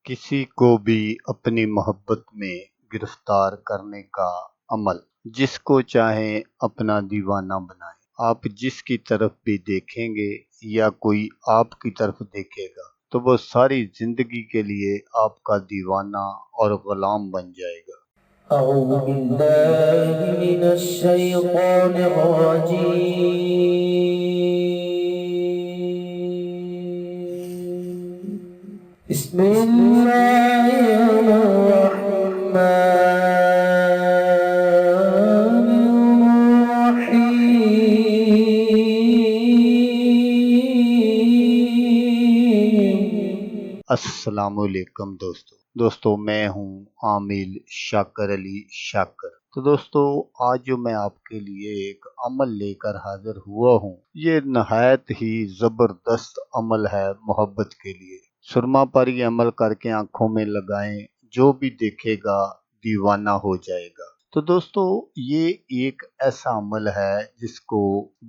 किसी को भी अपनी मोहब्बत में गिरफ्तार करने का अमल, जिसको चाहे अपना दीवाना बनाए। आप जिसकी तरफ भी देखेंगे या कोई आपकी तरफ देखेगा तो वो सारी जिंदगी के लिए आपका दीवाना और गुलाम बन जाएगा। أعوذ بالله من الشيطان الرجيم. بسم الله الرحمن الرحيم. अस्सलामुअलैकुम दोस्तों मैं हूं आमिल शाकर अली शाकर। तो दोस्तों, आज जो मैं आपके लिए एक अमल लेकर हाजिर हुआ हूं, ये नहायत ही जबरदस्त अमल है मोहब्बत के लिए। सुरमा पर ये अमल करके आंखों में लगाएं, जो भी देखेगा दीवाना हो जाएगा। तो दोस्तों, ये एक ऐसा अमल है जिसको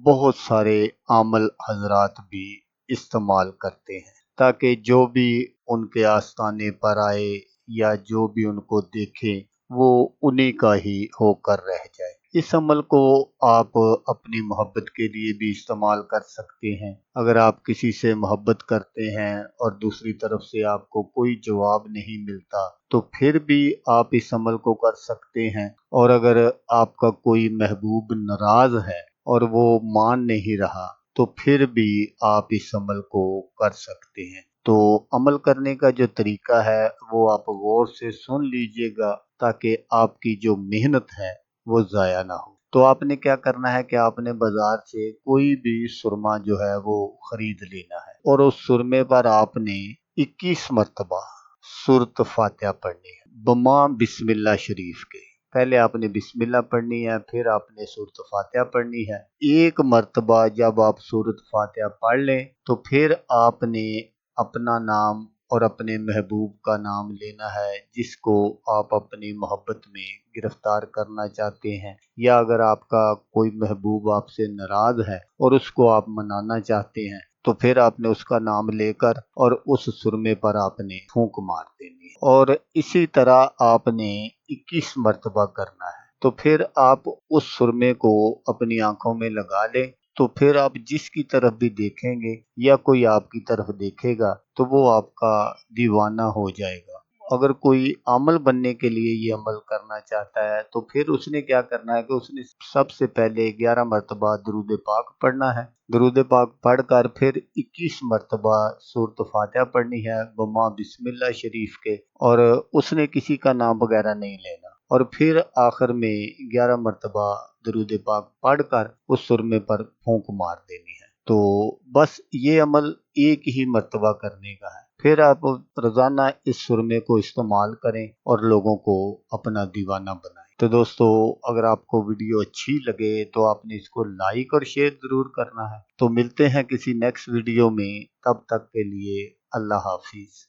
बहुत सारे आमल हजरात भी इस्तेमाल करते हैं, ताकि जो भी उनके आस्थाने पर आए या जो भी उनको देखे वो उन्हीं का ही होकर रह जाए। इस अमल को आप अपनी मोहब्बत के लिए भी इस्तेमाल कर सकते हैं। अगर आप किसी से मोहब्बत करते हैं और दूसरी तरफ से आपको कोई जवाब नहीं मिलता तो फिर भी आप इस अमल को कर सकते हैं। और अगर आपका कोई महबूब नाराज है और वो मान नहीं रहा तो फिर भी आप इस अमल को कर सकते हैं। तो अमल करने का जो तरीका है वो आप गौर से सुन लीजिएगा, ताकि आपकी जो मेहनत है वो ज़ाया ना हो। तो आपने क्या करना है कि आपने बाजार से कोई भी सुरमा जो है वो खरीद लेना है और उस सुरमे पर आपने 21 मरतबा सूरत फातिहा पढ़नी है बमा बिस्मिल्लाह शरीफ के। पहले आपने बिस्मिल्लाह पढ़नी है, फिर आपने सूरत फातिहा पढ़नी है। एक मर्तबा जब आप सूरत फातिहा पढ़ लें तो फिर आपने अपना नाम और अपने महबूब का नाम लेना है, जिसको आप अपनी मोहब्बत में गिरफ्तार करना चाहते हैं। या अगर आपका कोई महबूब आपसे नाराज है और उसको आप मनाना चाहते हैं तो फिर आपने उसका नाम लेकर और उस सुरमे पर आपने फूंक मार देनी है, और इसी तरह आपने 21 मरतबा करना है। तो फिर आप उस सुरमे को अपनी आंखों में लगा लें, तो फिर आप जिसकी तरफ भी देखेंगे या कोई आपकी तरफ देखेगा तो वो आपका दीवाना हो जाएगा। अगर कोई अमल बनने के लिए ये अमल करना चाहता है तो फिर उसने क्या करना है कि उसने सबसे पहले 11 मरतबा दरूद पाक पढ़ना है। दरूद पाक पढ़कर फिर 21 मरतबा सूरत फातिहा पढ़नी है बमा बिस्मिल्लाह शरीफ के, और उसने किसी का नाम वगैरह नहीं लेना। और फिर आखिर में 11 मरतबा दरूद पाक पढ़कर उस सुरमे पर फूंक मार देनी है। तो बस ये अमल एक ही मरतबा करने का है। फिर आप रोजाना इस सुरमे को इस्तेमाल करें और लोगों को अपना दीवाना बनाएं। तो दोस्तों, अगर आपको वीडियो अच्छी लगे तो आपने इसको लाइक और शेयर जरूर करना है। तो मिलते हैं किसी नेक्स्ट वीडियो में, तब तक के लिए अल्लाह हाफिज।